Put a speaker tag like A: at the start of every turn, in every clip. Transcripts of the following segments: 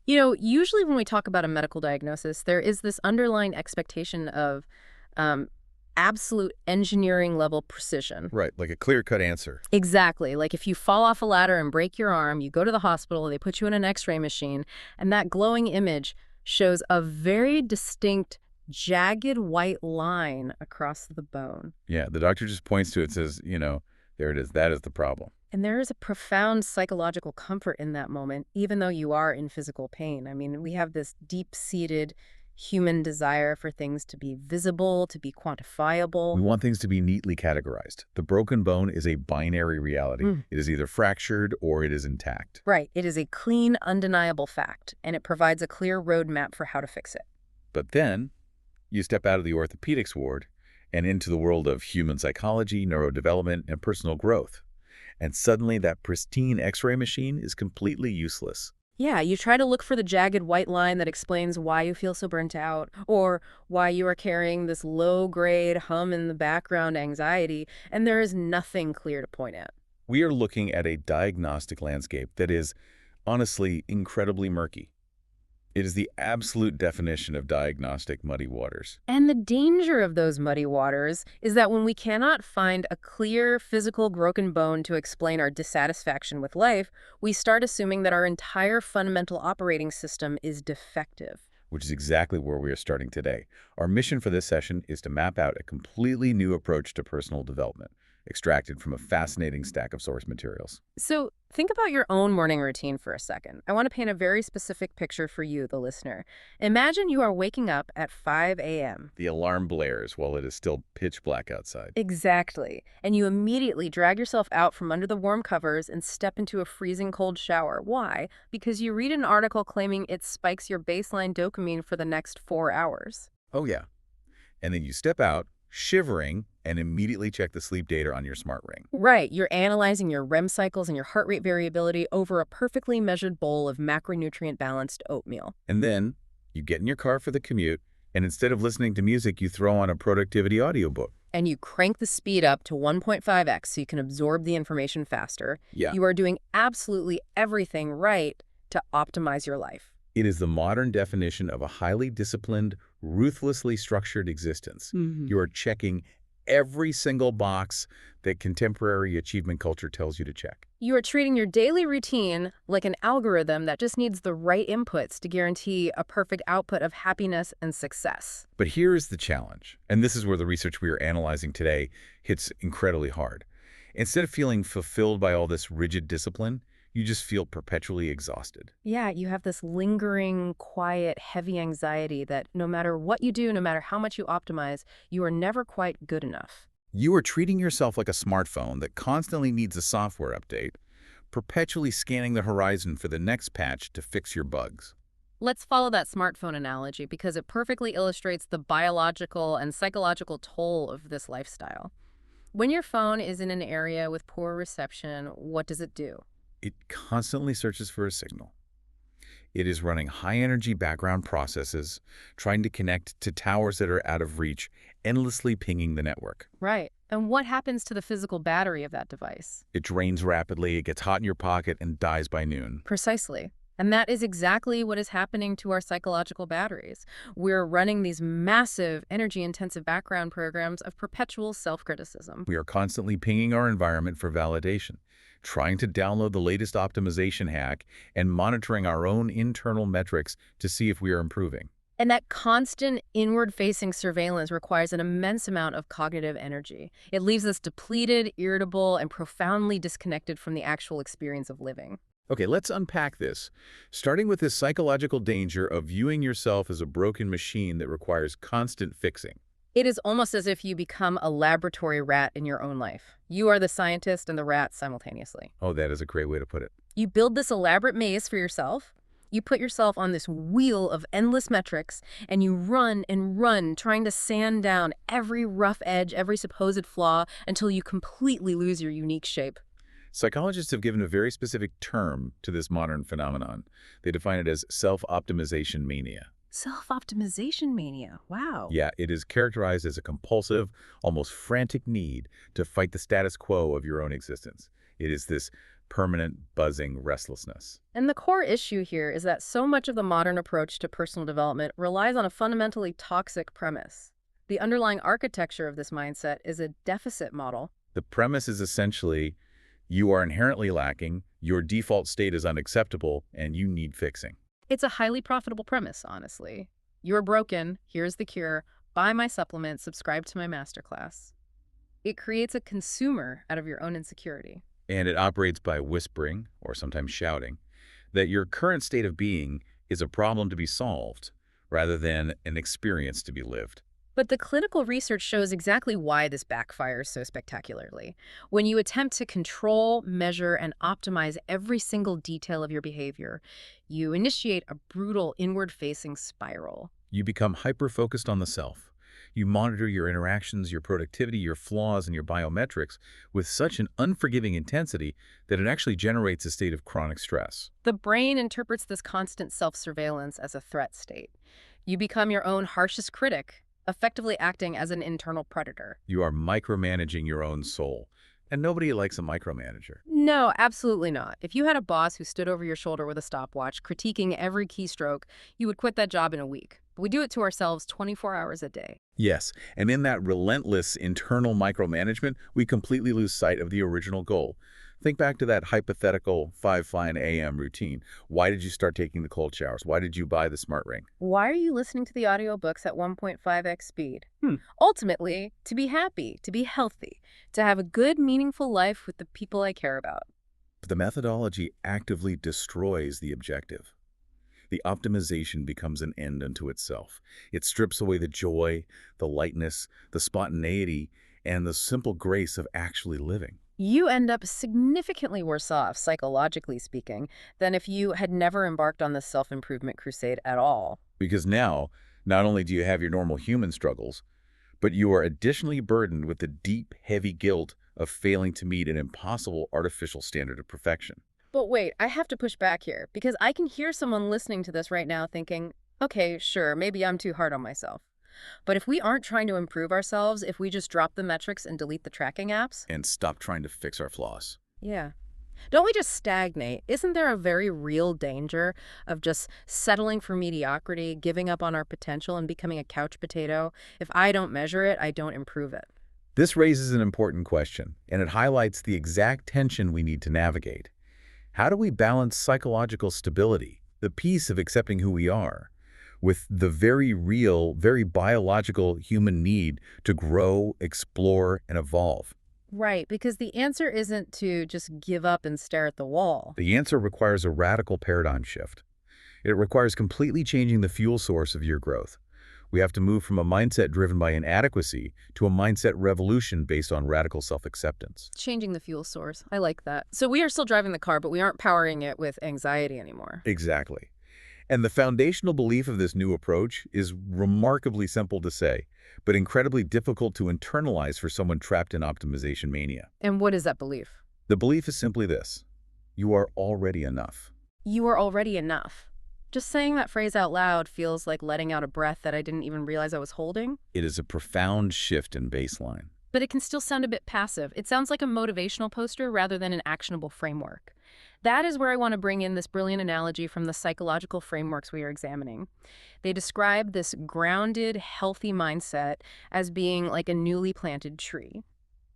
A: Usually when we talk about a medical diagnosis, there is this underlying expectation of um, absolute engineering level precision.
B: Right, like a clear-cut answer.
A: Exactly. Like if you fall off a ladder and break your arm, you go to the hospital, they put you in an x-ray machine, and that glowing image shows a very distinct, jagged white line across the bone.
B: Yeah, the doctor just points to it, says, there it is, that is the problem.
A: And there is a profound psychological comfort in that moment, even though you are in physical pain. I mean, we have this deep-seated human desire for things to be visible, to be
B: We
A: quantifiable.
B: want things to be neatly categorized. The broken bone is a binary reality.
A: Mm.
B: It is either fractured or it is intact.
A: Right. It is a clean, undeniable fact, and it provides a clear roadmap for how to fix it.
B: But then you step out of the orthopedics ward and into the world of human psychology, neurodevelopment, and personal growth. And suddenly that pristine x-ray machine is completely useless.
A: Yeah, you try to look for the jagged white line that explains why you feel so burnt out, or why you are carrying this low-grade hum in the background anxiety, and there is nothing clear to point at.
B: We are looking at a diagnostic landscape that is, honestly, incredibly murky. It is the absolute definition of diagnostic muddy waters.
A: And the danger of those muddy waters is that when we cannot find a clear physical broken bone to explain our dissatisfaction with life, we start assuming that our entire fundamental operating system is defective.
B: Which is exactly where we are starting today. Our mission for this session is to map out a completely new approach to personal development, extracted from a fascinating stack of source materials.
A: So think about your own morning routine for a second. I want to paint a very specific picture for you, the listener. Imagine you are waking up at 5 a.m.
B: The alarm blares while it is still pitch black outside.
A: Exactly. And you immediately drag yourself out from under the warm covers and step into a freezing cold shower. Why? Because you read an article claiming it spikes your baseline dopamine for the next 4 hours.
B: Oh yeah. And then you step out, shivering, and immediately check the sleep data on your smart ring.
A: Right. You're analyzing your REM cycles and your heart rate variability over a perfectly measured bowl of macronutrient-balanced oatmeal.
B: And then you get in your car for the commute, and instead of listening to music, you throw on a productivity audiobook.
A: And you crank the speed up to 1.5x so you can absorb the information faster.
B: Yeah.
A: You are doing absolutely everything right to optimize your life.
B: It is the modern definition of a highly disciplined, ruthlessly structured existence. You are checking every single box that contemporary achievement culture tells you to check.
A: You are treating your daily routine like an algorithm that just needs the right inputs to guarantee a perfect output of happiness and success.
B: But here is the challenge, and this is where the research we are analyzing today hits incredibly hard. Instead of feeling fulfilled by all this rigid discipline, you just feel perpetually exhausted.
A: Yeah, you have this lingering, quiet, heavy anxiety that no matter what you do, no matter how much you optimize, you are never quite good enough.
B: You are treating yourself like a smartphone that constantly needs a software update, perpetually scanning the horizon for the next patch to fix your bugs.
A: Let's follow that smartphone analogy because it perfectly illustrates the biological and psychological toll of this lifestyle. When your phone is in an area with poor reception, what does it do?
B: It constantly searches for a signal. It is running high-energy background processes, trying to connect to towers that are out of reach, endlessly pinging the network.
A: Right. And what happens to the physical battery of that device?
B: It drains rapidly, it gets hot in your pocket, and dies by noon.
A: Precisely. And that is exactly what is happening to our psychological batteries. We're running these massive, energy-intensive background programs of perpetual self-criticism.
B: We are constantly pinging our environment for validation, trying to download the latest optimization hack, and monitoring our own internal metrics to see if we are improving.
A: And that constant inward-facing surveillance requires an immense amount of cognitive energy. It leaves us depleted, irritable, and profoundly disconnected from the actual experience of living.
B: Okay, let's unpack this, starting with this psychological danger of viewing yourself as a broken machine that requires constant fixing.
A: It is almost as if you become a laboratory rat in your own life. You are the scientist and the rat simultaneously.
B: Oh, that is a great way to put it.
A: You build this elaborate maze for yourself. You put yourself on this wheel of endless metrics, and you run and run, trying to sand down every rough edge, every supposed flaw, until you completely lose your unique shape.
B: Psychologists have given a very specific term to this modern phenomenon. They define it as self-optimization mania.
A: Self-optimization mania. Wow.
B: Yeah, it is characterized as a compulsive, almost frantic need to fight the status quo of your own existence. It is this permanent, buzzing restlessness.
A: And the core issue here is that so much of the modern approach to personal development relies on a fundamentally toxic premise. The underlying architecture of this mindset is a deficit model.
B: The premise is essentially, you are inherently lacking, your default state is unacceptable, and you need fixing.
A: It's a highly profitable premise, honestly. You're broken, here's the cure, buy my supplement, subscribe to my masterclass. It creates a consumer out of your own insecurity.
B: And it operates by whispering, or sometimes shouting, that your current state of being is a problem to be solved, rather than an experience to be lived.
A: But the clinical research shows exactly why this backfires so spectacularly. When you attempt to control, measure, and optimize every single detail of your behavior, you initiate a brutal inward-facing spiral.
B: You become hyper-focused on the self. You monitor your interactions, your productivity, your flaws, and your biometrics with such an unforgiving intensity that it actually generates a state of chronic stress.
A: The brain interprets this constant self-surveillance as a threat state. You become your own harshest critic, effectively acting as an internal predator.
B: You are micromanaging your own soul. And nobody likes a micromanager.
A: No, absolutely not. If you had a boss who stood over your shoulder with a stopwatch, critiquing every keystroke, you would quit that job in a week. But we do it to ourselves 24 hours a day.
B: Yes, and in that relentless internal micromanagement, we completely lose sight of the original goal. Think back to that hypothetical 5 a.m. routine. Why did you start taking the cold showers? Why did you buy the smart ring?
A: Why are you listening to the audiobooks at 1.5x speed? Ultimately, to be happy, to be healthy, to have a good, meaningful life with the people I care about.
B: But the methodology actively destroys the objective. The optimization becomes an end unto itself. It strips away the joy, the lightness, the spontaneity, and the simple grace of actually living.
A: You end up significantly worse off, psychologically speaking, than if you had never embarked on this self-improvement crusade at all.
B: Because now, not only do you have your normal human struggles, but you are additionally burdened with the deep, heavy guilt of failing to meet an impossible artificial standard of perfection.
A: But wait, I have to push back here, because I can hear someone listening to this right now thinking, okay, sure, maybe I'm too hard on myself. But if we aren't trying to improve ourselves, if we just drop the metrics and delete the tracking apps,
B: And stop trying to fix our flaws.
A: yeah. Don't we just stagnate? Isn't there a very real danger of just settling for mediocrity, giving up on our potential, and becoming a couch potato? If I don't measure it, I don't improve it.
B: This raises an important question, and it highlights the exact tension we need to navigate. How do we balance psychological stability, the peace of accepting who we are, with the very real, very biological human need to grow, explore, and evolve?
A: Right, because the answer isn't to just give up and stare at the wall.
B: The answer requires a radical paradigm shift. It requires completely changing the fuel source of your growth. We have to move from a mindset driven by inadequacy to a mindset revolution based on radical self-acceptance.
A: Changing the fuel source. I like that. So we are still driving the car, but we aren't powering it with anxiety anymore.
B: Exactly. And the foundational belief of this new approach is remarkably simple to say, but incredibly difficult to internalize for someone trapped in optimization mania.
A: And what is that belief?
B: The belief is simply this: you are already enough.
A: You are already enough. Just saying that phrase out loud feels like letting out a breath that I didn't even realize I was holding.
B: It is a profound shift in baseline.
A: But it can still sound a bit passive. It sounds like a motivational poster rather than an actionable framework. That is where I want to bring in this brilliant analogy from the psychological frameworks we are examining. They describe this grounded, healthy mindset as being like a newly planted tree.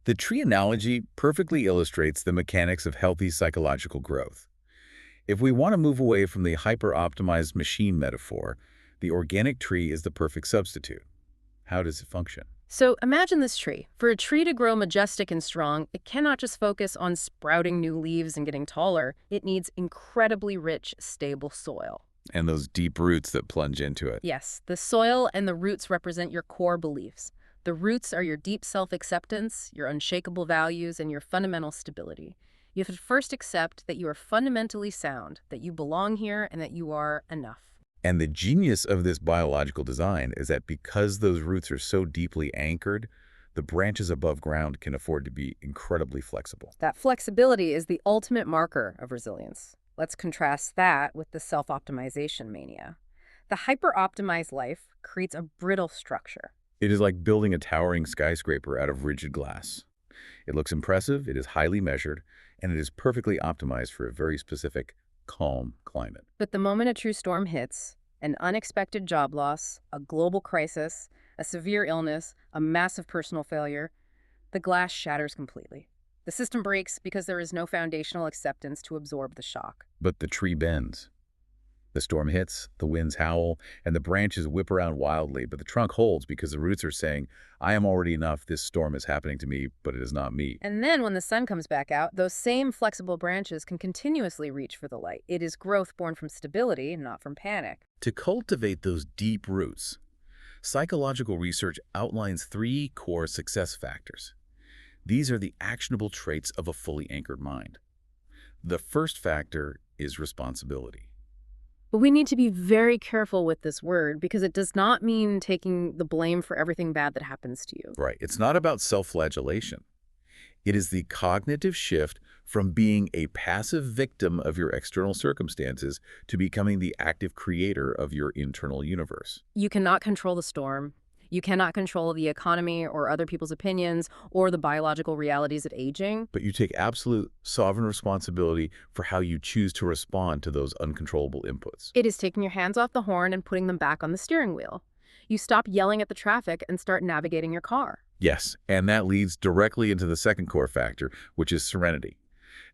B: The tree analogy perfectly illustrates the mechanics of healthy psychological growth. If we want to move away from the hyper-optimized machine metaphor, the organic tree is the perfect substitute. How does it function?
A: So imagine this tree. For a tree to grow majestic and strong, it cannot just focus on sprouting new leaves and getting taller. It needs incredibly rich, stable soil.
B: And those deep roots that plunge into it.
A: Yes, the soil and the roots represent your core beliefs. The roots are your deep self-acceptance, your unshakable values, and your fundamental stability. You have to first accept that you are fundamentally sound, that you belong here, and that you are enough.
B: And the genius of this biological design is that because those roots are so deeply anchored, the branches above ground can afford to be incredibly flexible.
A: That flexibility is the ultimate marker of resilience. Let's contrast that with the self-optimization mania. The hyper-optimized life creates a brittle structure.
B: It is like building a towering skyscraper out of rigid glass. It looks impressive, it is highly measured, and it is perfectly optimized for a very specific, calm climate.
A: But the moment a true storm hits, an unexpected job loss, a global crisis, a severe illness, a massive personal failure, the glass shatters completely. The system breaks because there is no foundational acceptance to absorb the shock.
B: But the tree bends. The storm hits, the winds howl, and the branches whip around wildly, but the trunk holds because the roots are saying, I am already enough, this storm is happening to me, but it is not me.
A: And then when the sun comes back out, those same flexible branches can continuously reach for the light. It is growth born from stability, not from panic.
B: To cultivate those deep roots, psychological research outlines 3 core success factors. These are the actionable traits of a fully anchored mind. The first factor is responsibility.
A: But we need to be very careful with this word because it does not mean taking the blame for everything bad that happens to you.
B: Right. It's not about self-flagellation. It is the cognitive shift from being a passive victim of your external circumstances to becoming the active creator of your internal universe.
A: You cannot control the storm. You cannot control the economy or other people's opinions or the biological realities of aging.
B: But you take absolute sovereign responsibility for how you choose to respond to those uncontrollable inputs.
A: It is taking your hands off the horn and putting them back on the steering wheel. You stop yelling at the traffic and start navigating your car.
B: Yes, and that leads directly into the second core factor, which is serenity.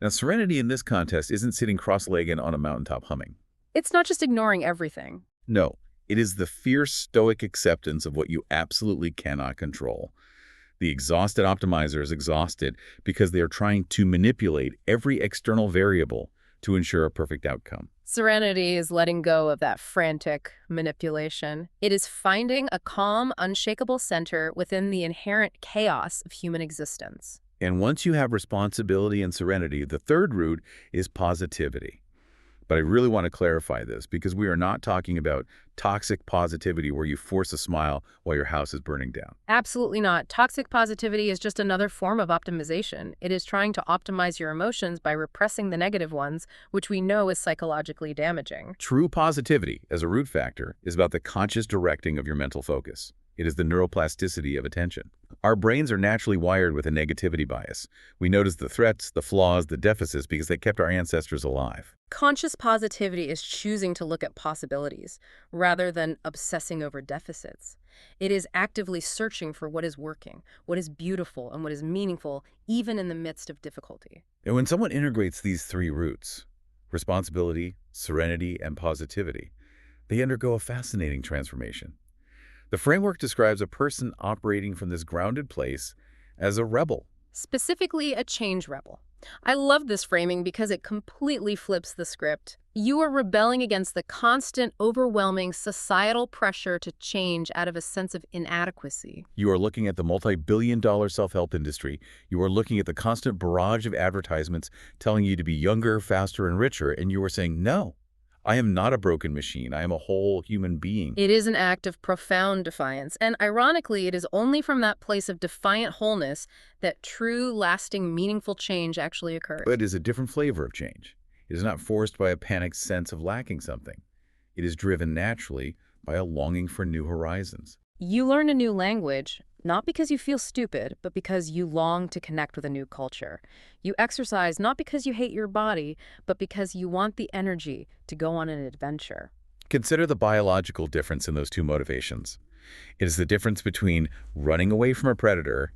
B: Now, serenity in this context isn't sitting cross-legged on a mountaintop humming.
A: It's not just ignoring everything.
B: No, it is the fierce stoic acceptance of what you absolutely cannot control. The exhausted optimizer is exhausted because they are trying to manipulate every external variable to ensure a perfect outcome.
A: Serenity is letting go of that frantic manipulation. It is finding a calm, unshakable center within the inherent chaos of human existence.
B: And once you have responsibility and serenity, the third root is positivity. But I really want to clarify this because we are not talking about toxic positivity where you force a smile while your house is burning down.
A: Absolutely not. Toxic positivity is just another form of optimization. It is trying to optimize your emotions by repressing the negative ones, which we know is psychologically damaging.
B: True positivity, as a root factor, is about the conscious directing of your mental focus. It is the neuroplasticity of attention. Our brains are naturally wired with a negativity bias. We notice the threats, the flaws, the deficits because they kept our ancestors alive.
A: Conscious positivity is choosing to look at possibilities rather than obsessing over deficits. It is actively searching for what is working, what is beautiful, and what is meaningful, even in the midst of difficulty.
B: And when someone integrates these 3 roots, responsibility, serenity, and positivity, they undergo a fascinating transformation. The framework describes a person operating from this grounded place as a rebel.
A: Specifically, a change rebel. I love this framing because it completely flips the script. You are rebelling against the constant, overwhelming societal pressure to change out of a sense of inadequacy.
B: You are looking at the multi-billion-dollar self-help industry. You are looking at the constant barrage of advertisements telling you to be younger, faster, and richer, and you are saying, no, I am not a broken machine. I am a whole human being.
A: It is an act of profound defiance, and ironically, it is only from that place of defiant wholeness that true, lasting, meaningful change actually occurs.
B: But it is a different flavor of change. It is not forced by a panicked sense of lacking something. It is driven naturally by a longing for new horizons.
A: You learn a new language, not because you feel stupid, but because you long to connect with a new culture. You exercise not because you hate your body, but because you want the energy to go on an adventure.
B: Consider the biological difference in those 2 motivations. It is the difference between running away from a predator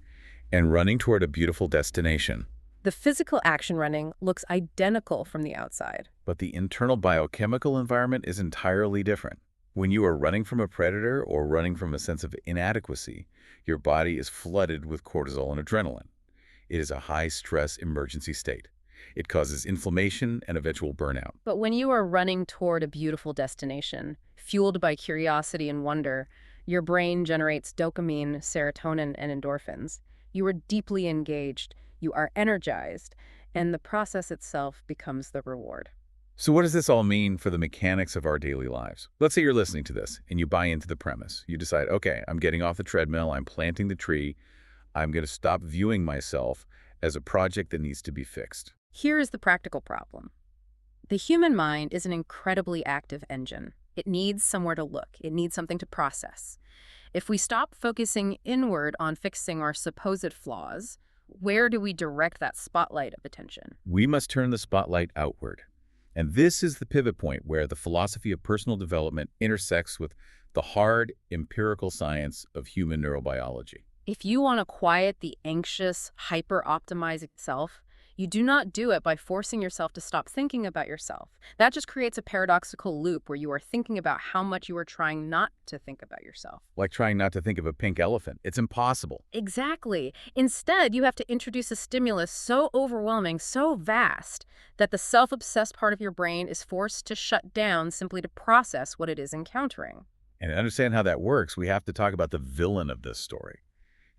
B: and running toward a beautiful destination.
A: The physical action running looks identical from the outside.
B: But the internal biochemical environment is entirely different. When you are running from a predator or running from a sense of inadequacy, your body is flooded with cortisol and adrenaline. It is a high-stress emergency state. It causes inflammation and eventual burnout.
A: But when you are running toward a beautiful destination, fueled by curiosity and wonder, your brain generates dopamine, serotonin, and endorphins. You are deeply engaged, you are energized, and the process itself becomes the reward.
B: So what does this all mean for the mechanics of our daily lives? Let's say you're listening to this and you buy into the premise. You decide, okay, I'm getting off the treadmill, I'm planting the tree, I'm going to stop viewing myself as a project that needs to be fixed.
A: Here is the practical problem. The human mind is an incredibly active engine. It needs somewhere to look. It needs something to process. If we stop focusing inward on fixing our supposed flaws, Where do we direct that spotlight of attention?
B: We must turn the spotlight outward. And this is the pivot point where the philosophy of personal development intersects with the hard, empirical science of human neurobiology.
A: If you want to quiet the anxious, hyper-optimizing self, you do not do it by forcing yourself to stop thinking about yourself. That just creates a paradoxical loop where you are thinking about how much you are trying not to think about yourself.
B: Like trying not to think of a pink elephant. It's impossible.
A: Exactly. Instead, you have to introduce a stimulus so overwhelming, so vast, that the self-obsessed part of your brain is forced to shut down simply to process what it is encountering.
B: And to understand how that works, we have to talk about the villain of this story.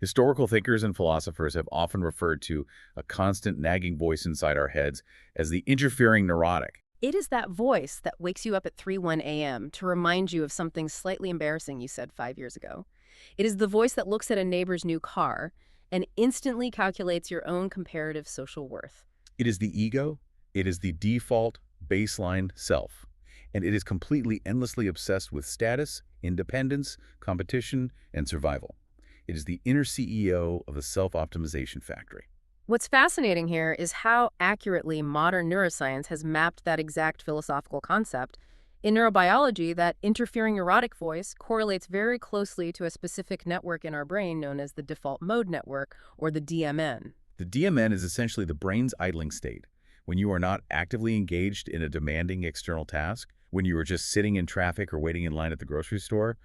B: Historical thinkers and philosophers have often referred to a constant nagging voice inside our heads as the interfering neurotic.
A: It is that voice that wakes you up at 3:01 a.m. to remind you of something slightly embarrassing you said 5 years ago. It is the voice that looks at a neighbor's new car and instantly calculates your own comparative social worth.
B: It is the ego. It is the default baseline self. And it is completely endlessly obsessed with status, independence, competition, and survival. It is the inner CEO of the self-optimization factory.
A: What's fascinating here is how accurately modern neuroscience has mapped that exact philosophical concept. In neurobiology, that interfering neurotic voice correlates very closely to a specific network in our brain known as the default mode network, or the DMN.
B: The DMN is essentially the brain's idling state. When you are not actively engaged in a demanding external task, when you are just sitting in traffic or waiting in line at the grocery store,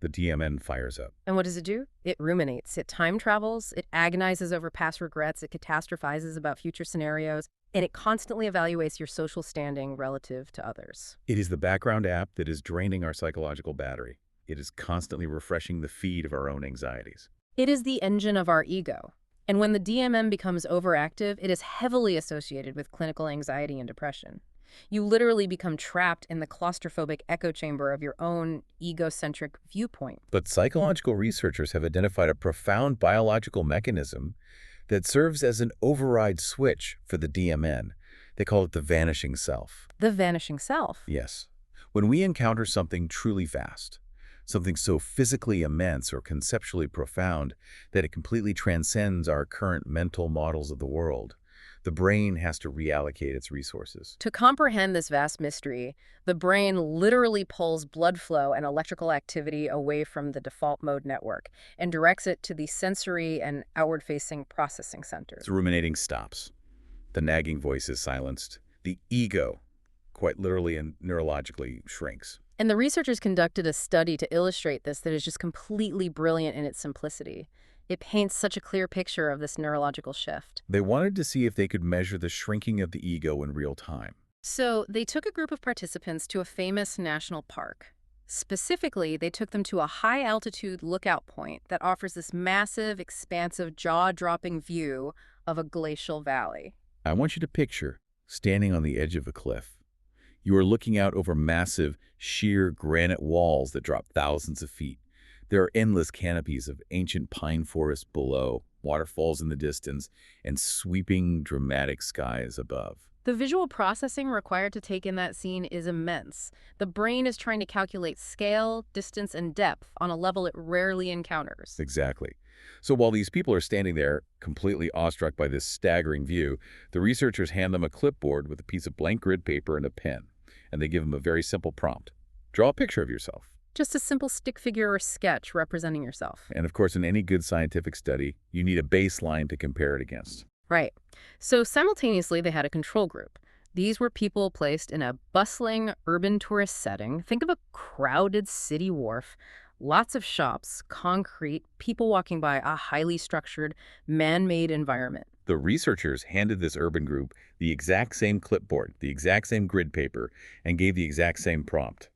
B: the DMN fires up.
A: And what does it do? It ruminates, it time travels, it agonizes over past regrets, it catastrophizes about future scenarios, and it constantly evaluates your social standing relative to others.
B: It is the background app that is draining our psychological battery. It is constantly refreshing the feed of our own anxieties.
A: It is the engine of our ego. And when the DMM becomes overactive, it is heavily associated with clinical anxiety and depression. You literally become trapped in the claustrophobic echo chamber of your own egocentric viewpoint.
B: But psychological researchers have identified a profound biological mechanism that serves as an override switch for the DMN. They call it the vanishing self.
A: The vanishing self.
B: Yes. When we encounter something truly vast, something so physically immense or conceptually profound that it completely transcends our current mental models of the world, the brain has to reallocate its resources.
A: To comprehend this vast mystery, the brain literally pulls blood flow and electrical activity away from the default mode network and directs it to the sensory and outward-facing processing centers.
B: The ruminating stops. The nagging voice is silenced. The ego, quite literally and neurologically, shrinks.
A: And the researchers conducted a study to illustrate this that is just completely brilliant in its simplicity. It paints such a clear picture of this neurological shift.
B: They wanted to see if they could measure the shrinking of the ego in real time.
A: So they took a group of participants to a famous national park. Specifically, they took them to a high-altitude lookout point that offers this massive, expansive, jaw-dropping view of a glacial valley.
B: I want you to picture standing on the edge of a cliff. You are looking out over massive, sheer granite walls that drop thousands of feet. There are endless canopies of ancient pine forests below, waterfalls in the distance, and sweeping, dramatic skies above.
A: The visual processing required to take in that scene is immense. The brain is trying to calculate scale, distance, and depth on a level it rarely encounters.
B: Exactly. So while these people are standing there, completely awestruck by this staggering view, the researchers hand them a clipboard with a piece of blank grid paper and a pen, and they give them a very simple prompt. Draw a picture of yourself.
A: Just a simple stick figure or sketch representing yourself.
B: And of course, in any good scientific study, you need a baseline to compare it against.
A: Right. So simultaneously, they had a control group. These were people placed in a bustling urban tourist setting. Think of a crowded city wharf, lots of shops, concrete, people walking by, a highly structured, man-made environment.
B: The researchers handed this urban group the exact same clipboard, the exact same grid paper, and gave the exact same prompt.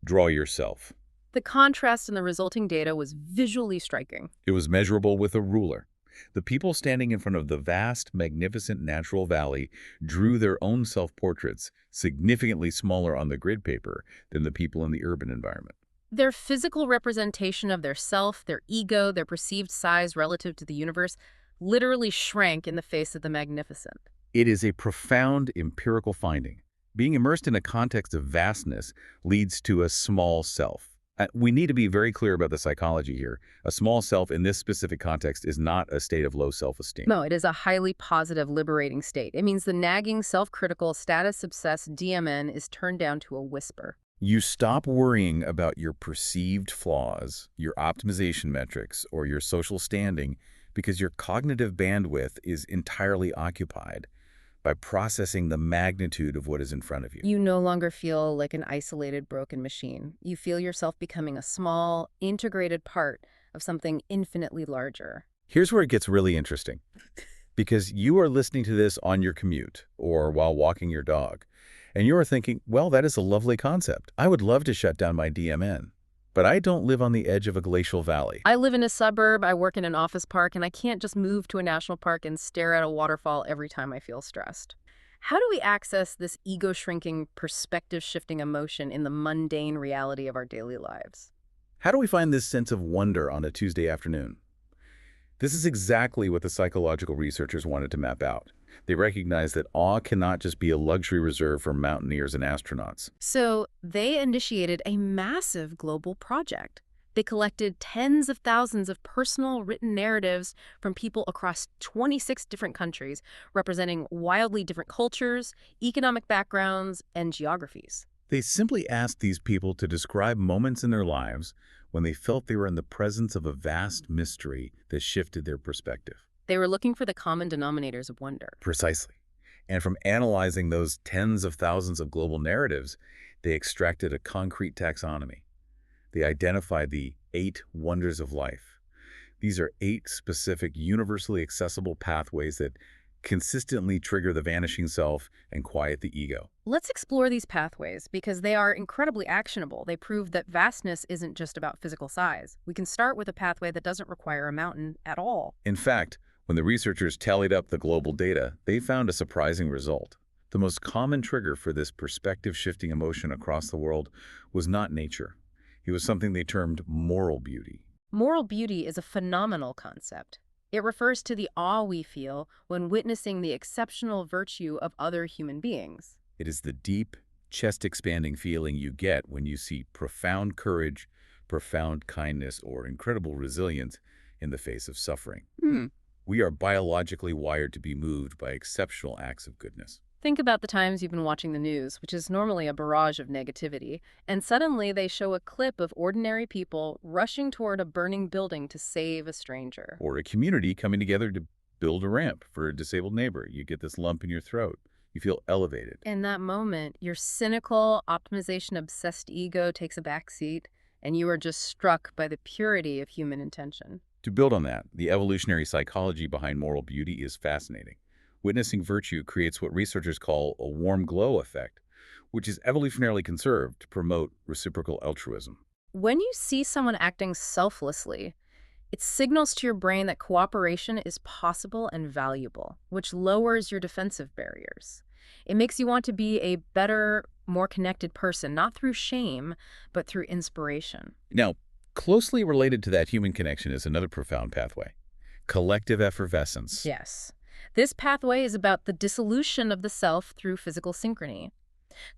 B: Draw yourself.
A: The contrast in the resulting data was visually striking.
B: It was measurable with a ruler. The people standing in front of the vast, magnificent natural valley drew their own self-portraits, significantly smaller on the grid paper than the people in the urban environment.
A: Their physical representation of their self, their ego, their perceived size relative to the universe literally shrank in the face of the magnificent.
B: It is a profound empirical finding. Being immersed in a context of vastness leads to a small self. We need to be very clear about the psychology here. A small self in this specific context is not a state of low self-esteem.
A: No, it is a highly positive, liberating state. It means the nagging, self-critical, status-obsessed DMN is turned down to a whisper.
B: You stop worrying about your perceived flaws, your optimization metrics, or your social standing because your cognitive bandwidth is entirely occupied by processing the magnitude of what is in front of you.
A: You no longer feel like an isolated, broken machine. You feel yourself becoming a small, integrated part of something infinitely larger.
B: Here's where it gets really interesting. Because you are listening to this on your commute or while walking your dog, and you are thinking, well, that is a lovely concept. I would love to shut down my DMN. But I don't live on the edge of a glacial valley.
A: I live in a suburb, I work in an office park, and I can't just move to a national park and stare at a waterfall every time I feel stressed. How do we access this ego-shrinking, perspective-shifting emotion in the mundane reality of our daily lives?
B: How do we find this sense of wonder on a Tuesday afternoon? This is exactly what the psychological researchers wanted to map out. They recognize that awe cannot just be a luxury reserved for mountaineers and astronauts.
A: So they initiated a massive global project. They collected tens of thousands of personal written narratives from people across 26 different countries, representing wildly different cultures, economic backgrounds, and geographies.
B: They simply asked these people to describe moments in their lives when they felt they were in the presence of a vast mystery that shifted their perspective.
A: They were looking for the common denominators of wonder.
B: Precisely. And from analyzing those tens of thousands of global narratives, they extracted a concrete taxonomy. They identified the 8 wonders of life. These are 8 specific, universally accessible pathways that consistently trigger the vanishing self and quiet the ego.
A: Let's explore these pathways because they are incredibly actionable. They prove that vastness isn't just about physical size. We can start with a pathway that doesn't require a mountain at all.
B: In fact, when the researchers tallied up the global data, they found a surprising result. The most common trigger for this perspective-shifting emotion across the world was not nature. It was something they termed moral beauty.
A: Moral beauty is a phenomenal concept. It refers to the awe we feel when witnessing the exceptional virtue of other human beings.
B: It is the deep, chest-expanding feeling you get when you see profound courage, profound kindness, or incredible resilience in the face of suffering. We are biologically wired to be moved by exceptional acts of goodness.
A: Think about the times you've been watching the news, which is normally a barrage of negativity, and suddenly they show a clip of ordinary people rushing toward a burning building to save a stranger.
B: Or a community coming together to build a ramp for a disabled neighbor. You get this lump in your throat. You feel elevated.
A: In that moment, your cynical, optimization-obsessed ego takes a backseat, and you are just struck by the purity of human intention.
B: To build on that, the evolutionary psychology behind moral beauty is fascinating. Witnessing virtue creates what researchers call a warm glow effect, which is evolutionarily conserved to promote reciprocal altruism.
A: When you see someone acting selflessly, it signals to your brain that cooperation is possible and valuable, which lowers your defensive barriers. It makes you want to be a better, more connected person, not through shame, but through inspiration.
B: Now, closely related to that human connection is another profound pathway, collective effervescence.
A: Yes. This pathway is about the dissolution of the self through physical synchrony.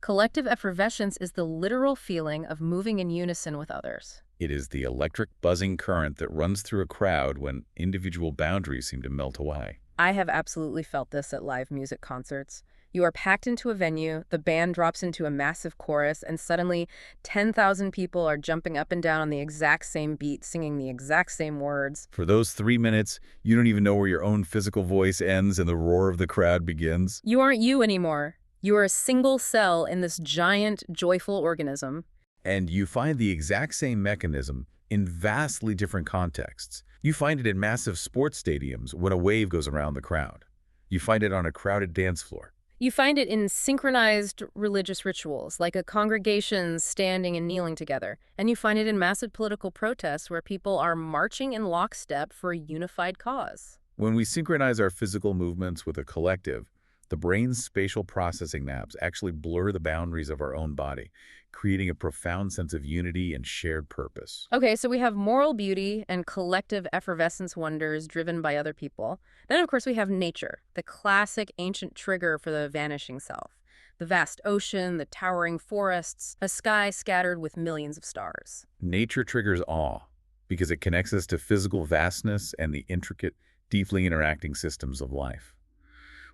A: Collective effervescence is the literal feeling of moving in unison with others.
B: It is the electric buzzing current that runs through a crowd when individual boundaries seem to melt away.
A: I have absolutely felt this at live music concerts. You are packed into a venue, the band drops into a massive chorus, and suddenly 10,000 people are jumping up and down on the exact same beat, singing the exact same words.
B: For those 3 minutes, you don't even know where your own physical voice ends and the roar of the crowd begins.
A: You aren't you anymore. You are a single cell in this giant, joyful organism.
B: And you find the exact same mechanism in vastly different contexts. You find it in massive sports stadiums when a wave goes around the crowd. You find it on a crowded dance floor.
A: You find it in synchronized religious rituals, like a congregation standing and kneeling together. And you find it in massive political protests where people are marching in lockstep for a unified cause.
B: When we synchronize our physical movements with a collective, the brain's spatial processing naps actually blur the boundaries of our own body, creating a profound sense of unity and shared purpose.
A: Okay, so we have moral beauty and collective effervescence wonders driven by other people. Then, of course, we have nature, the classic ancient trigger for the vanishing self. The vast ocean, the towering forests, a sky scattered with millions of stars.
B: Nature triggers awe because it connects us to physical vastness and the intricate, deeply interacting systems of life.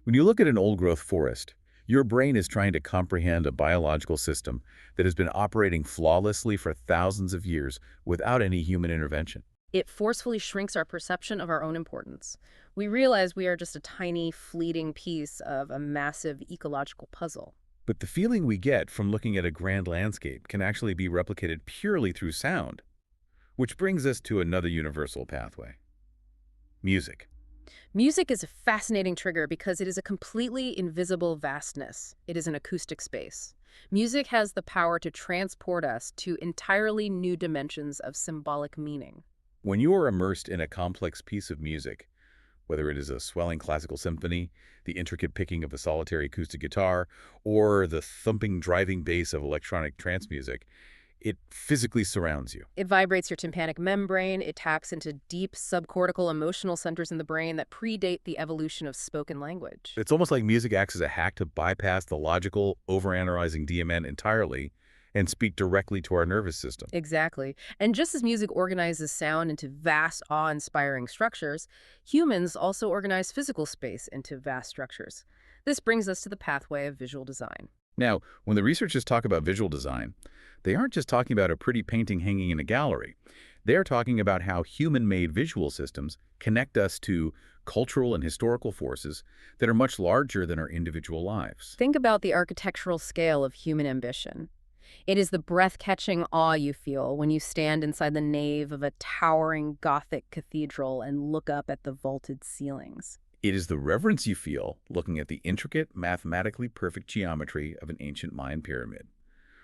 B: When you look at an old-growth forest, your brain is trying to comprehend a biological system that has been operating flawlessly for thousands of years without any human intervention.
A: It forcefully shrinks our perception of our own importance. We realize we are just a tiny, fleeting piece of a massive ecological puzzle.
B: But the feeling we get from looking at a grand landscape can actually be replicated purely through sound, which brings us to another universal pathway: music.
A: Music is a fascinating trigger because it is a completely invisible vastness. It is an acoustic space. Music has the power to transport us to entirely new dimensions of symbolic meaning.
B: When you are immersed in a complex piece of music, whether it is a swelling classical symphony, the intricate picking of a solitary acoustic guitar, or the thumping driving bass of electronic trance music, it physically surrounds you.
A: It vibrates your tympanic membrane. It taps into deep subcortical emotional centers in the brain that predate the evolution of spoken language.
B: It's almost like music acts as a hack to bypass the logical, overanalyzing DMN entirely and speak directly to our nervous system.
A: Exactly. And just as music organizes sound into vast, awe-inspiring structures, humans also organize physical space into vast structures. This brings us to the pathway of visual design.
B: Now, when the researchers talk about visual design, they aren't just talking about a pretty painting hanging in a gallery. They're talking about how human-made visual systems connect us to cultural and historical forces that are much larger than our individual lives.
A: Think about the architectural scale of human ambition. It is the breath-catching awe you feel when you stand inside the nave of a towering Gothic cathedral and look up at the vaulted ceilings.
B: It is the reverence you feel looking at the intricate, mathematically perfect geometry of an ancient Mayan pyramid,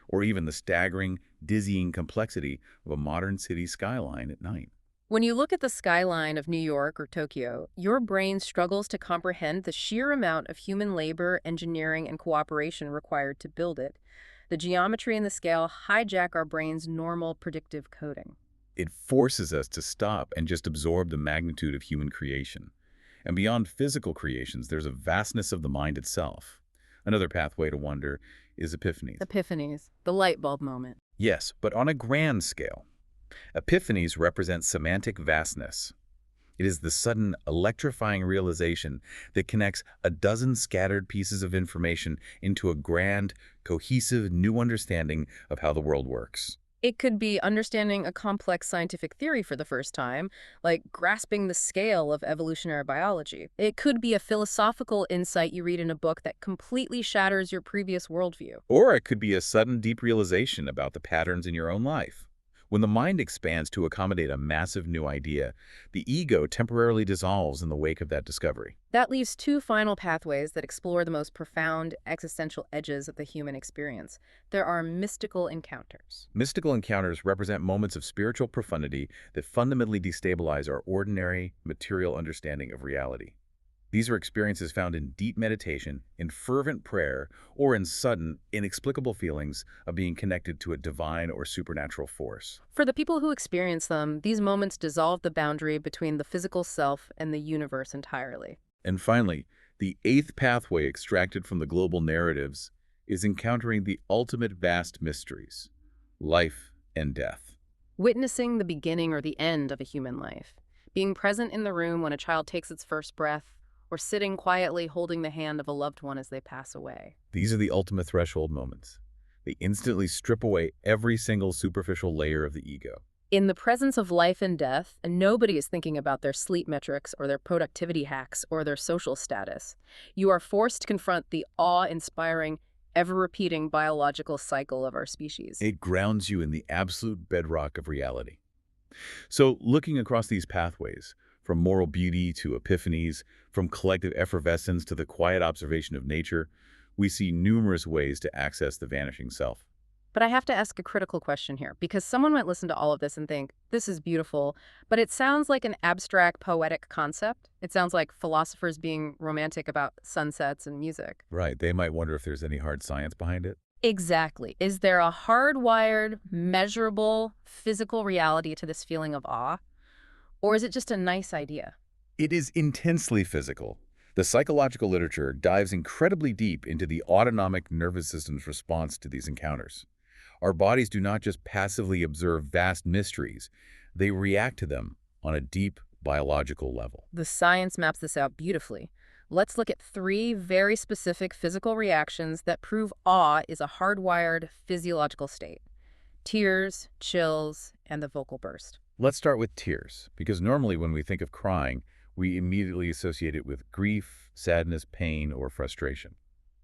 B: or even the staggering, dizzying complexity of a modern city skyline at night.
A: When you look at the skyline of New York or Tokyo, your brain struggles to comprehend the sheer amount of human labor, engineering, and cooperation required to build it. The geometry and the scale hijack our brain's normal predictive coding.
B: It forces us to stop and just absorb the magnitude of human creation. And beyond physical creations, there's a vastness of the mind itself. Another pathway to wonder is epiphanies.
A: Epiphanies, the light bulb moment.
B: Yes, but on a grand scale. Epiphanies represent semantic vastness. It is the sudden, electrifying realization that connects a dozen scattered pieces of information into a grand, cohesive, new understanding of how the world works.
A: It could be understanding a complex scientific theory for the first time, like grasping the scale of evolutionary biology. It could be a philosophical insight you read in a book that completely shatters your previous worldview.
B: Or it could be a sudden, deep realization about the patterns in your own life. When the mind expands to accommodate a massive new idea, the ego temporarily dissolves in the wake of that discovery.
A: That leaves two final pathways that explore the most profound existential edges of the human experience. There are mystical encounters.
B: Mystical encounters represent moments of spiritual profundity that fundamentally destabilize our ordinary, material understanding of reality. These are experiences found in deep meditation, in fervent prayer, or in sudden, inexplicable feelings of being connected to a divine or supernatural force.
A: For the people who experience them, these moments dissolve the boundary between the physical self and the universe entirely.
B: And finally, the eighth pathway extracted from the global narratives is encountering the ultimate vast mysteries: life and death.
A: Witnessing the beginning or the end of a human life. Being present in the room when a child takes its first breath, or sitting quietly holding the hand of a loved one as they pass away.
B: These are the ultimate threshold moments. They instantly strip away every single superficial layer of the ego.
A: In the presence of life and death, and nobody is thinking about their sleep metrics or their productivity hacks or their social status, you are forced to confront the awe-inspiring, ever-repeating biological cycle of our species.
B: It grounds you in the absolute bedrock of reality. So, looking across these pathways, from moral beauty to epiphanies, from collective effervescence to the quiet observation of nature, we see numerous ways to access the vanishing self.
A: But I have to ask a critical question here, because someone might listen to all of this and think, this is beautiful, but it sounds like an abstract, poetic concept. It sounds like philosophers being romantic about sunsets and music.
B: Right, they might wonder if there's any hard science behind it.
A: Exactly. Is there a hardwired, measurable, physical reality to this feeling of awe? Or is it just a nice idea?
B: It is intensely physical. The psychological literature dives incredibly deep into the autonomic nervous system's response to these encounters. Our bodies do not just passively observe vast mysteries, they react to them on a deep biological level.
A: The science maps this out beautifully. Let's look at three very specific physical reactions that prove awe is a hardwired physiological state: tears, chills, and the vocal burst.
B: Let's start with tears, because normally when we think of crying, we immediately associate it with grief, sadness, pain, or frustration.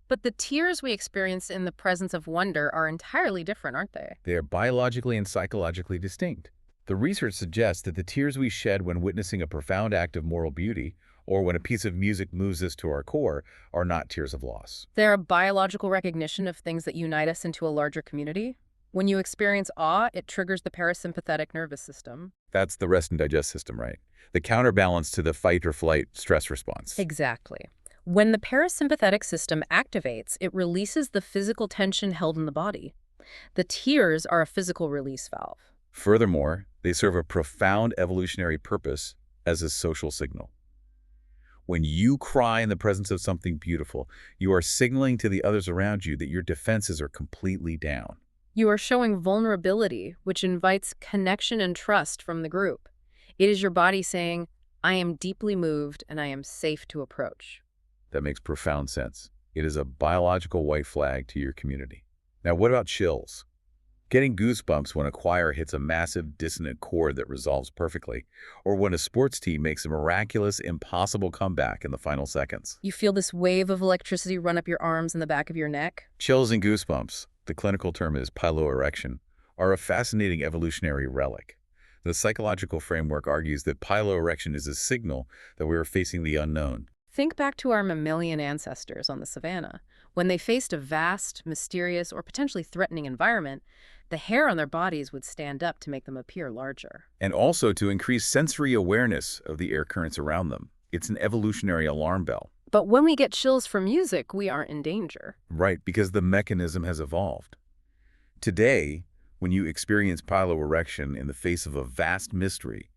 A: But the tears we experience in the presence of wonder are entirely different, aren't they?
B: They are biologically and psychologically distinct. The research suggests that the tears we shed when witnessing a profound act of moral beauty, or when a piece of music moves us to our core, are not tears of loss.
A: They're a biological recognition of things that unite us into a larger community. When you experience awe, it triggers the parasympathetic nervous system.
B: That's the rest and digest system, right? The counterbalance to the fight or flight stress response.
A: Exactly. When the parasympathetic system activates, it releases the physical tension held in the body. The tears are a physical release valve.
B: Furthermore, they serve a profound evolutionary purpose as a social signal. When you cry in the presence of something beautiful, you are signaling to the others around you that your defenses are completely down.
A: You are showing vulnerability, which invites connection and trust from the group. It is your body saying, I am deeply moved and I am safe to approach.
B: That makes profound sense. It is a biological white flag to your community. Now, what about chills? Getting goosebumps when a choir hits a massive dissonant chord that resolves perfectly, or when a sports team makes a miraculous, impossible comeback in the final seconds.
A: You feel this wave of electricity run up your arms and the back of your neck.
B: Chills and goosebumps, the clinical term is piloerection, are a fascinating evolutionary relic. The psychological framework argues that piloerection is a signal that we are facing the unknown.
A: Think back to our mammalian ancestors on the savannah. When they faced a vast, mysterious, or potentially threatening environment, the hair on their bodies would stand up to make them appear larger.
B: And also to increase sensory awareness of the air currents around them. It's an evolutionary alarm bell.
A: But when we get chills from music, we aren't in danger.
B: Right, because the mechanism has evolved. Today, when you experience piloerection in the face of a vast mystery,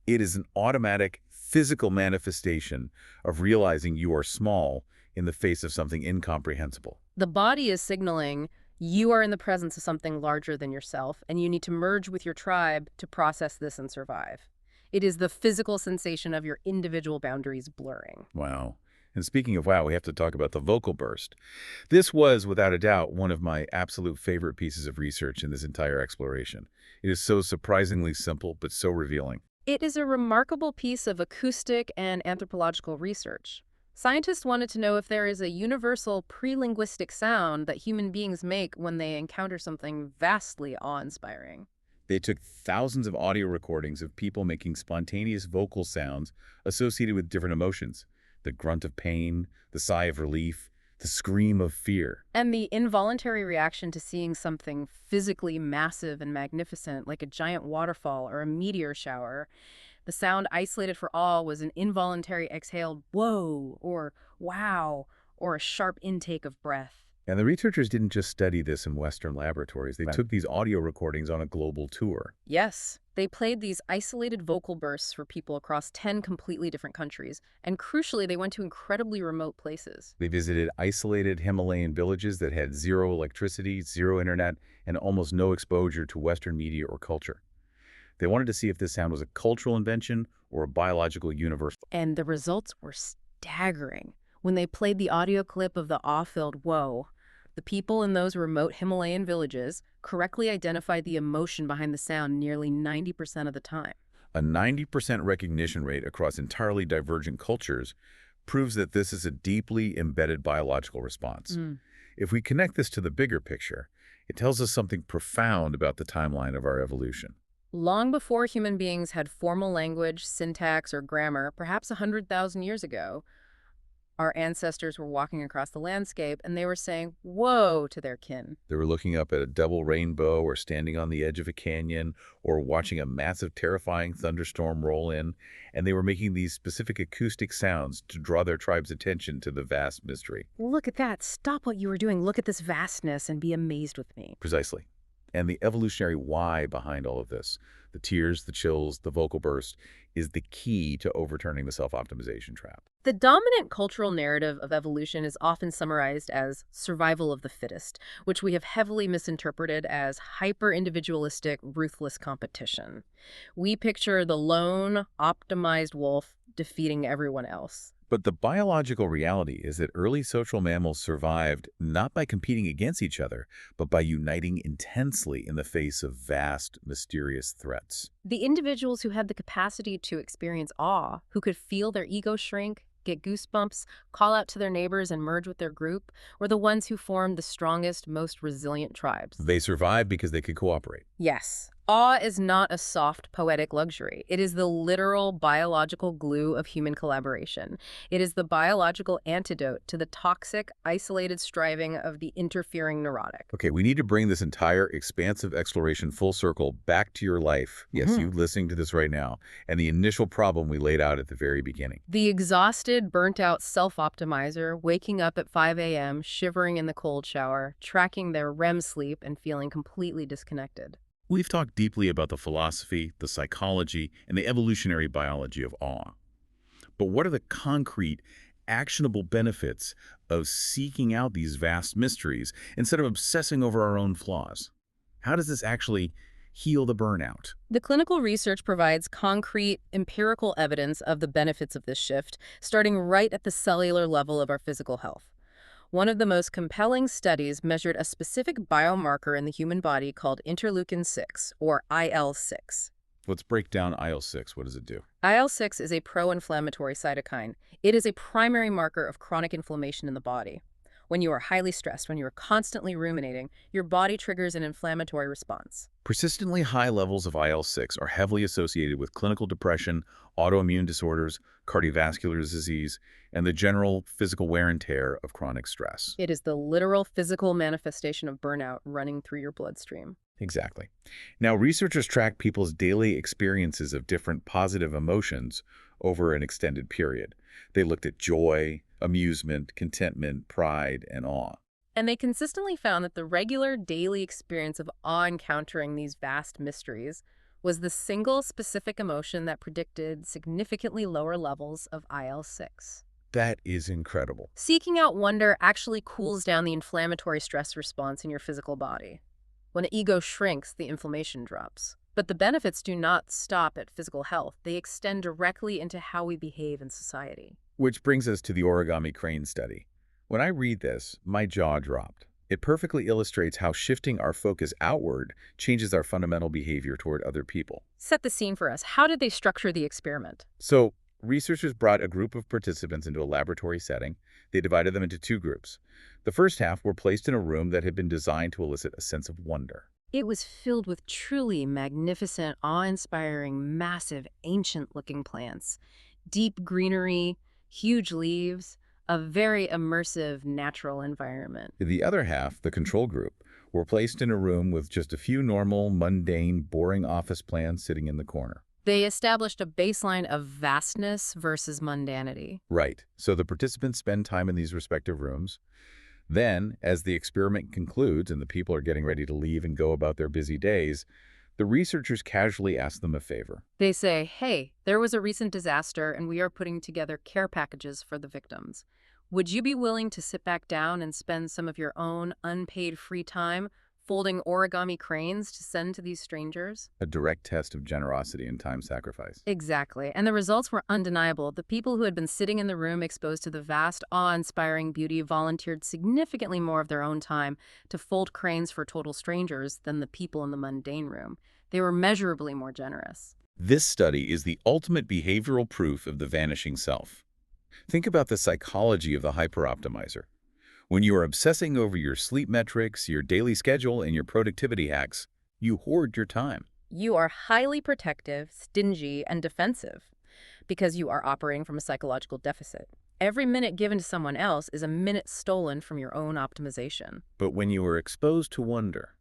B: it is an automatic physical manifestation of realizing you are small in the face of something incomprehensible.
A: The body is signaling you are in the presence of something larger than yourself, and you need to merge with your tribe to process this and survive. It is the physical sensation of your individual boundaries blurring.
B: Wow. And speaking of wow, we have to talk about the vocal burst. This was, without a doubt, one of my absolute favorite pieces of research in this entire exploration. It is so surprisingly simple, but so revealing.
A: It is a remarkable piece of acoustic and anthropological research. Scientists wanted to know if there is a universal pre-linguistic sound that human beings make when they encounter something vastly awe-inspiring.
B: They took thousands of audio recordings of people making spontaneous vocal sounds associated with different emotions. The grunt of pain, the sigh of relief, the scream of fear.
A: And the involuntary reaction to seeing something physically massive and magnificent, like a giant waterfall or a meteor shower. The sound isolated for awe was an involuntary exhaled whoa or wow or a sharp intake of breath.
B: And the researchers didn't just study this in Western laboratories. They took these audio recordings on a global tour.
A: Yes, they played these isolated vocal bursts for people across 10 completely different countries. And crucially, they went to incredibly remote places.
B: They visited isolated Himalayan villages that had zero electricity, zero internet, and almost no exposure to Western media or culture. They wanted to see if this sound was a cultural invention or a biological universal.
A: And the results were staggering. When they played the audio clip of the awe-filled whoa, the people in those remote Himalayan villages correctly identified the emotion behind the sound nearly 90% of the time.
B: A 90% recognition rate across entirely divergent cultures proves that this is a deeply embedded biological response. If we connect this to the bigger picture, it tells us something profound about the timeline of our evolution.
A: Long before human beings had formal language, syntax, or grammar, perhaps 100,000 years ago, our ancestors were walking across the landscape and they were saying, whoa, to their kin.
B: They were looking up at a double rainbow or standing on the edge of a canyon or watching a massive, terrifying thunderstorm roll in, and they were making these specific acoustic sounds to draw their tribe's attention to the vast mystery.
A: Look at that. Stop what you were doing. Look at this vastness and be amazed with me.
B: Precisely. And the evolutionary why behind all of this, the tears, the chills, the vocal burst, is the key to overturning the self-optimization trap.
A: The dominant cultural narrative of evolution is often summarized as survival of the fittest, which we have heavily misinterpreted as hyper-individualistic, ruthless competition. We picture the lone, optimized wolf defeating everyone else.
B: But the biological reality is that early social mammals survived not by competing against each other, but by uniting intensely in the face of vast, mysterious threats.
A: The individuals who had the capacity to experience awe, who could feel their ego shrink, get goosebumps, call out to their neighbors, and merge with their group, were the ones who formed the strongest, most resilient tribes.
B: They survived because they could cooperate.
A: Yes. Awe is not a soft, poetic luxury. It is the literal biological glue of human collaboration. It is the biological antidote to the toxic, isolated striving of the interfering neurotic.
B: Okay, we need to bring this entire expansive exploration full circle back to your life. Yes, you listening to this right now, and the initial problem we laid out at the very beginning.
A: The exhausted, burnt-out self-optimizer, waking up at 5 a.m., shivering in the cold shower, tracking their REM sleep, and feeling completely disconnected.
B: We've talked deeply about the philosophy, the psychology, and the evolutionary biology of awe. But what are the concrete, actionable benefits of seeking out these vast mysteries instead of obsessing over our own flaws? How does this actually heal the burnout?
A: The clinical research provides concrete, empirical evidence of the benefits of this shift, starting right at the cellular level of our physical health. One of the most compelling studies measured a specific biomarker in the human body called interleukin-6, or IL-6.
B: Let's break down IL-6. What does it do?
A: IL-6 is a pro-inflammatory cytokine. It is a primary marker of chronic inflammation in the body. When you are highly stressed, when you are constantly ruminating, your body triggers an inflammatory response.
B: Persistently high levels of IL-6 are heavily associated with clinical depression, autoimmune disorders, cardiovascular disease, and the general physical wear and tear of chronic stress.
A: It is the literal physical manifestation of burnout running through your bloodstream.
B: Exactly. Now, researchers track people's daily experiences of different positive emotions over an extended period. They looked at joy, amusement, contentment, pride, and awe.
A: And they consistently found that the regular daily experience of awe encountering these vast mysteries was the single specific emotion that predicted significantly lower levels of IL-6.
B: That is incredible.
A: Seeking out wonder actually cools down the inflammatory stress response in your physical body. When the ego shrinks, the inflammation drops. But the benefits do not stop at physical health. They extend directly into how we behave in society.
B: Which brings us to the origami crane study. When I read this, my jaw dropped. It perfectly illustrates how shifting our focus outward changes our fundamental behavior toward other people.
A: Set the scene for us. How did they structure the experiment?
B: So, researchers brought a group of participants into a laboratory setting. They divided them into two groups. The first half were placed in a room that had been designed to elicit a sense of wonder.
A: It was filled with truly magnificent, awe-inspiring, massive, ancient-looking plants. Deep greenery, huge leaves, a very immersive, natural environment.
B: The other half, the control group, were placed in a room with just a few normal, mundane, boring office plants sitting in the corner.
A: They established a baseline of vastness versus mundanity.
B: Right. So the participants spend time in these respective rooms. Then, as the experiment concludes and the people are getting ready to leave and go about their busy days, the researchers casually ask them a favor.
A: They say, hey, there was a recent disaster and we are putting together care packages for the victims. Would you be willing to sit back down and spend some of your own unpaid free time folding origami cranes to send to these strangers?
B: A direct test of generosity and time sacrifice.
A: Exactly. And the results were undeniable. The people who had been sitting in the room exposed to the vast, awe-inspiring beauty volunteered significantly more of their own time to fold cranes for total strangers than the people in the mundane room. They were measurably more generous.
B: This study is the ultimate behavioral proof of the vanishing self. Think about the psychology of the hyperoptimizer. When you are obsessing over your sleep metrics, your daily schedule, and your productivity hacks, you hoard your time.
A: You are highly protective, stingy, and defensive because you are operating from a psychological deficit. Every minute given to someone else is a minute stolen from your own optimization.
B: But when you are exposed to wonder,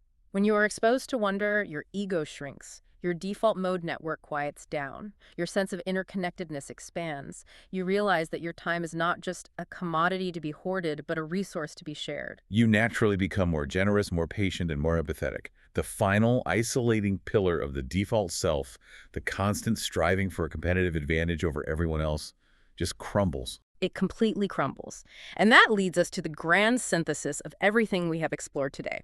A: your ego shrinks. Your default mode network quiets down. Your sense of interconnectedness expands. You realize that your time is not just a commodity to be hoarded, but a resource to be shared.
B: you naturally become more generous, more patient, and more empathetic, The final, isolating pillar of the default self, the constant striving for a competitive advantage over everyone else, just crumbles.
A: It completely crumbles. And that leads us to the grand synthesis of everything we have explored today.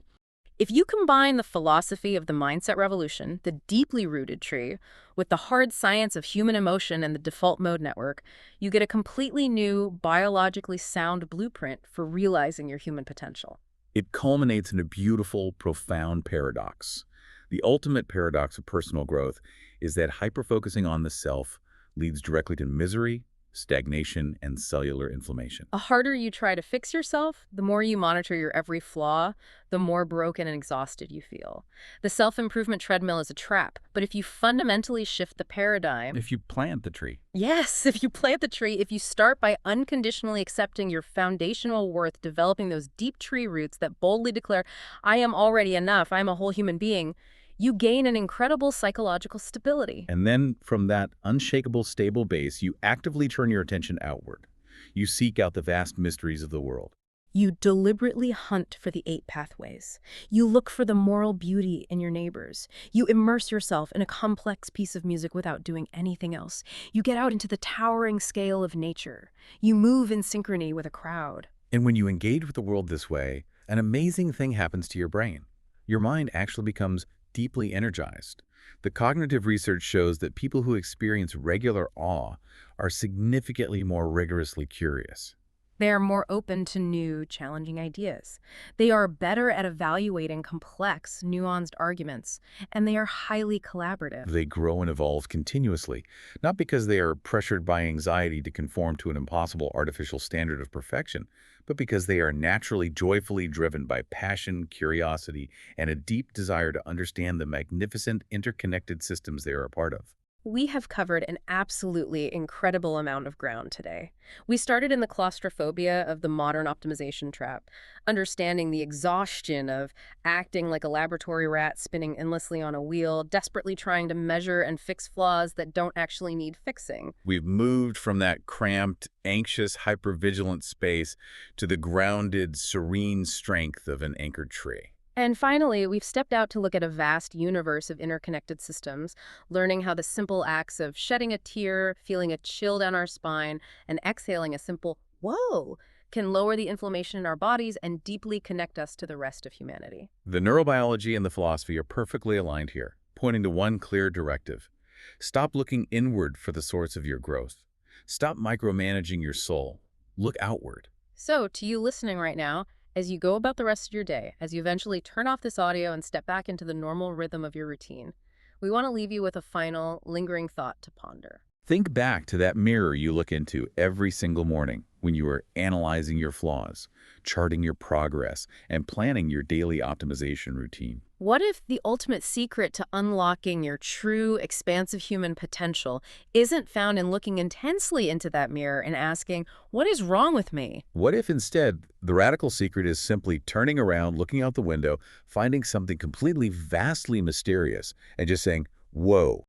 A: If you combine the philosophy of the mindset revolution, the deeply rooted tree, with the hard science of human emotion and the default mode network, you get a completely new, biologically sound blueprint for realizing your human potential.
B: It culminates in a beautiful, profound paradox. The ultimate paradox of personal growth is that hyperfocusing on the self leads directly to misery, stagnation, and cellular inflammation.
A: The harder you try to fix yourself, the more you monitor your every flaw, the more broken and exhausted you feel. The self-improvement treadmill is a trap, but if you fundamentally shift the paradigm,
B: If you plant the tree.
A: yes, if you plant the tree, if you start by unconditionally accepting your foundational worth, developing those deep tree roots that boldly declare, I am already enough, I'm a whole human being, you gain an incredible psychological stability.
B: And then, from that unshakable, stable base, you actively turn your attention outward. You seek out the vast mysteries of the world.
A: You deliberately hunt for the 8 pathways. You look for the moral beauty in your neighbors. You immerse yourself in a complex piece of music without doing anything else. You get out into the towering scale of nature. You move in synchrony with a crowd.
B: And when you engage with the world this way, an amazing thing happens to your brain. Your mind actually becomes deeply energized. The cognitive research shows that people who experience regular awe are significantly more rigorously curious.
A: They are more open to new, challenging ideas. They are better at evaluating complex, nuanced arguments, and they are highly collaborative.
B: They grow and evolve continuously, not because they are pressured by anxiety to conform to an impossible artificial standard of perfection, but because they are naturally, joyfully driven by passion, curiosity, and a deep desire to understand the magnificent, interconnected systems they are a part of.
A: We have covered an absolutely incredible amount of ground today. We started in the claustrophobia of the modern optimization trap, understanding the exhaustion of acting like a laboratory rat spinning endlessly on a wheel, desperately trying to measure and fix flaws that don't actually need fixing.
B: We've moved from that cramped, anxious, hypervigilant space to the grounded, serene strength of an anchored tree.
A: And finally, we've stepped out to look at a vast universe of interconnected systems, learning how the simple acts of shedding a tear, feeling a chill down our spine, and exhaling a simple, whoa, can lower the inflammation in our bodies and deeply connect us to the rest of humanity.
B: The neurobiology and the philosophy are perfectly aligned here, pointing to one clear directive. Stop looking inward for the source of your growth. Stop micromanaging your soul. Look outward.
A: So, to you listening right now, as you go about the rest of your day, as you eventually turn off this audio and step back into the normal rhythm of your routine, we want to leave you with a final, lingering thought to ponder.
B: Think back to that mirror you look into every single morning when you are analyzing your flaws, charting your progress, and planning your daily optimization routine.
A: What if the ultimate secret to unlocking your true, expansive human potential isn't found in looking intensely into that mirror and asking, what is wrong with me?
B: What if instead the radical secret is simply turning around, looking out the window, finding something completely vastly mysterious, and just saying, whoa,